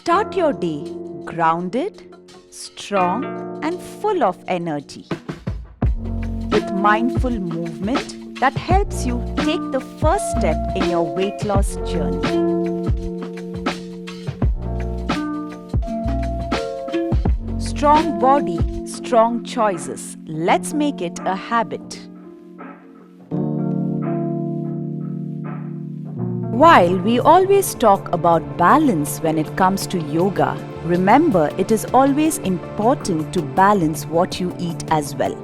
Start your day grounded, strong, and full of energy. With mindful movement that helps you take the first step in your weight loss journey. Strong body, strong choices. Let's make it a habit. While we always talk about balance when it comes to yoga, remember it is always important to balance what you eat as well.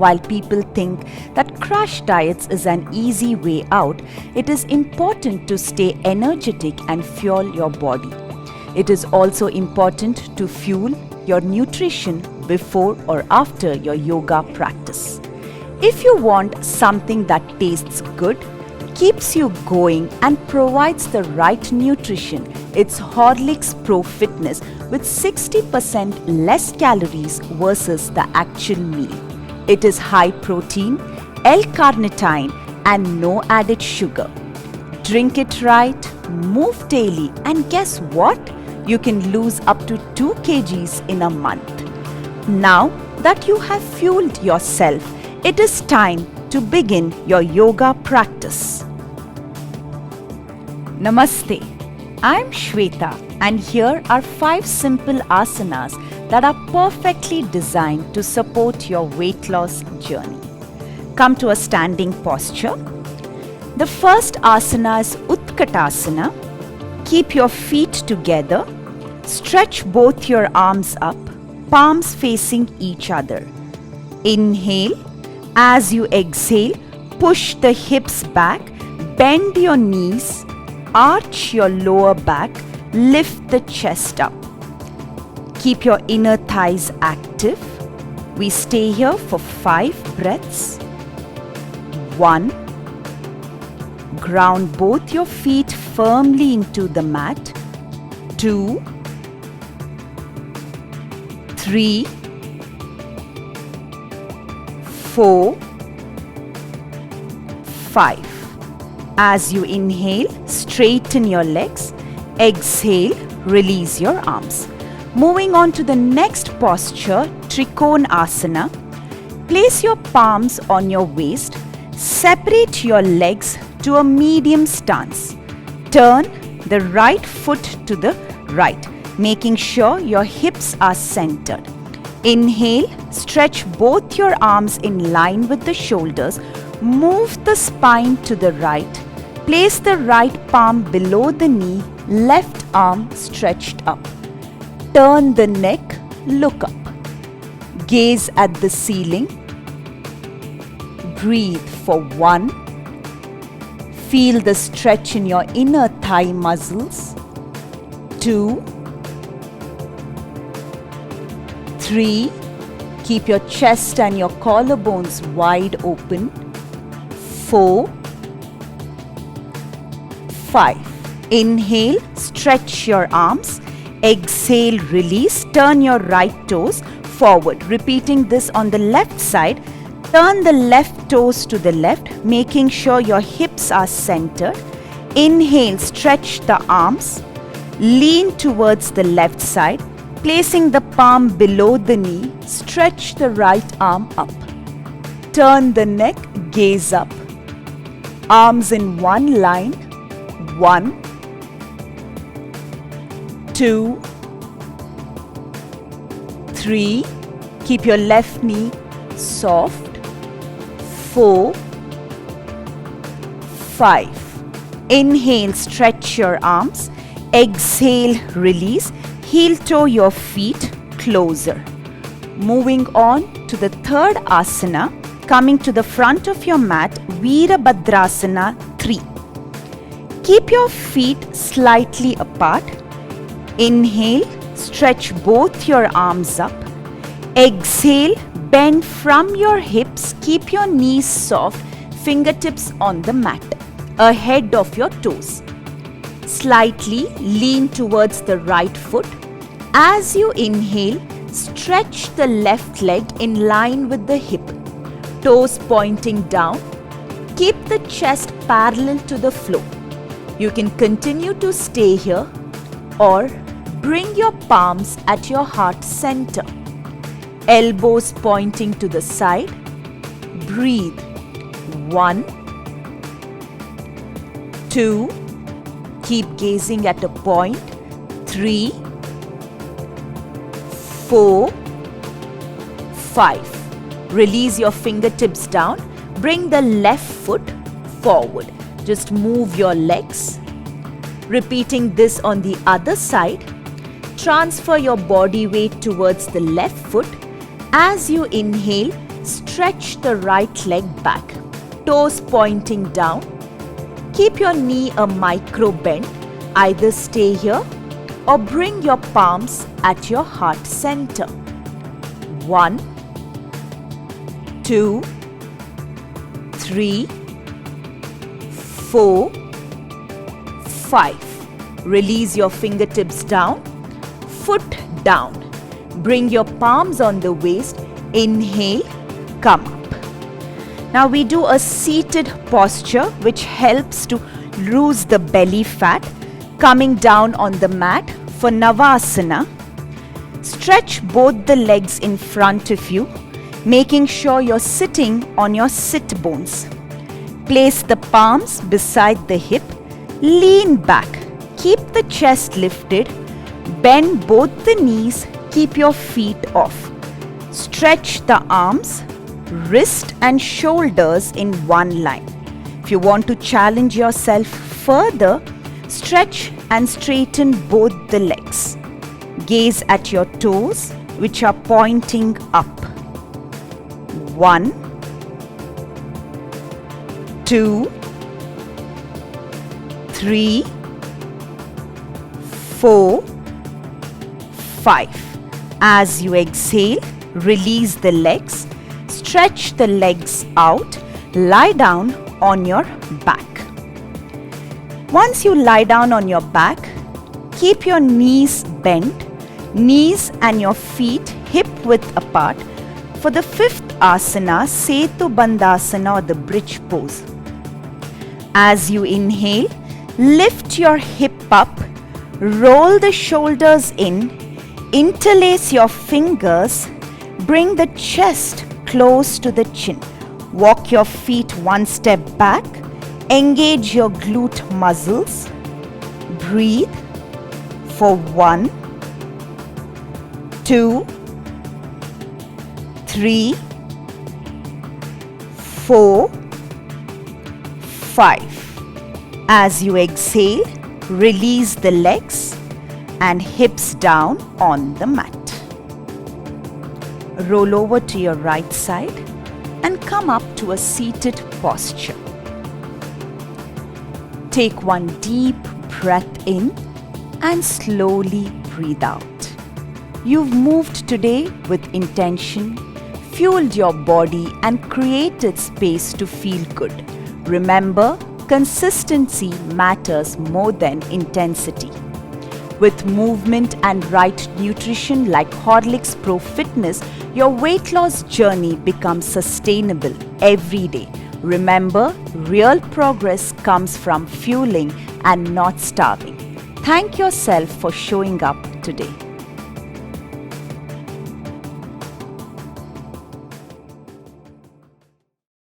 While people think that crash diets is an easy way out, it is important to stay energetic and fuel your body. It is also important to fuel your nutrition before or after your yoga practice. If you want something that tastes good, keeps you going and provides the right nutrition, it's Horlicks Pro Fitness with 60% less calories versus the actual meal. It is high protein, L-carnitine and no added sugar. Drink it right, move daily, and guess what? You can lose up to 2 kgs in a month. Now that you have fueled yourself, it is time to begin your yoga practice. Namaste. I'm Shweta and here are 5 simple asanas that are perfectly designed to support your weight loss journey. Come to a standing posture. The first asana is Utkatasana. Keep your feet together. Stretch both your arms up, palms facing each other. Inhale. As you exhale, push the hips back, bend your knees, arch your lower back, lift the chest up. Keep your inner thighs active. We stay here for 5 breaths. 1. Ground both your feet firmly into the mat. 2. 3. 4, 5. As you inhale, straighten your legs. Exhale, release your arms. Moving on to the next posture, Trikonasana. Place your palms on your waist. Separate your legs to a medium stance. Turn the right foot to the right, making sure your hips are centered. Inhale, stretch both your arms in line with the shoulders. Move the spine to the right. Place the right palm below the knee, left arm stretched up. Turn the neck, look up. Gaze at the ceiling. Breathe for 1. Feel the stretch in your inner thigh muscles. 2. 3. Keep your chest and your collarbones wide open. 4. 5. Inhale, stretch your arms. Exhale, release. Turn your right toes forward. Repeating this on the left side. Turn the left toes to the left, making sure your hips are centered. Inhale, stretch the arms. Lean towards the left side. Placing the palm below the knee, stretch the right arm up. Turn the neck, gaze up. Arms in one line. 1, 2, 3. Keep your left knee soft. 4, 5. Inhale, stretch your arms. Exhale, release. Heel toe your feet closer. Moving on to the third asana, coming to the front of your mat, Virabhadrasana 3. Keep your feet slightly apart. Inhale, stretch both your arms up. Exhale, bend from your hips. Keep your knees soft, fingertips on the mat, ahead of your toes. Slightly lean towards the right foot. As you inhale, stretch the left leg in line with the hip, toes pointing down. Keep the chest parallel to the floor. You can continue to stay here or Bring your palms at your heart center. Elbows pointing to the side. Breathe. 1, 2. Keep gazing at a point. 3, 4, 5. Release your fingertips down. Bring the left foot forward. Just move your legs. Repeating this on the other side. Transfer your body weight towards the left foot. As you inhale, stretch the right leg back. Toes pointing down. Keep your knee a micro bend. Either stay here or bring your palms at your heart center. 1, 2, 3, 4, 5. Release your fingertips down. Foot down. Bring your palms on the waist. Inhale, come up. Now we do a seated posture which helps to lose the belly fat. Coming down on the mat for Navasana. Stretch both the legs in front of you, making sure you're sitting on your sit bones. Place the palms beside the hip. Lean back. Keep the chest lifted. Bend both the knees. Keep your feet off. Stretch the arms, wrist and shoulders in one line. If you want to challenge yourself further, stretch and straighten both the legs. Gaze at your toes, which are pointing up. 1, 2, 3, 4, 5. As you exhale, release the legs. Stretch the legs out. Lie down on your back. Once you lie down on your back, keep your knees bent, knees and your feet hip width apart. For the fifth asana, Setu Bandhasana or the bridge pose. As you inhale, lift your hip up, roll the shoulders in, interlace your fingers, bring the chest close to the chin. Walk your feet one step back, engage your glute muscles. Breathe for 1, 2, 3, 4, 5. As you exhale, release the legs and hips down on the mat. Roll over to your right side and come up to a seated posture. Take one deep breath in and slowly breathe out. You've moved today with intention, fueled your body and created space to feel good. Remember, consistency matters more than intensity. With movement and right nutrition like Horlicks Pro Fitness, your weight loss journey becomes sustainable every day. Remember, real progress comes from fueling and not starving. Thank yourself for showing up today.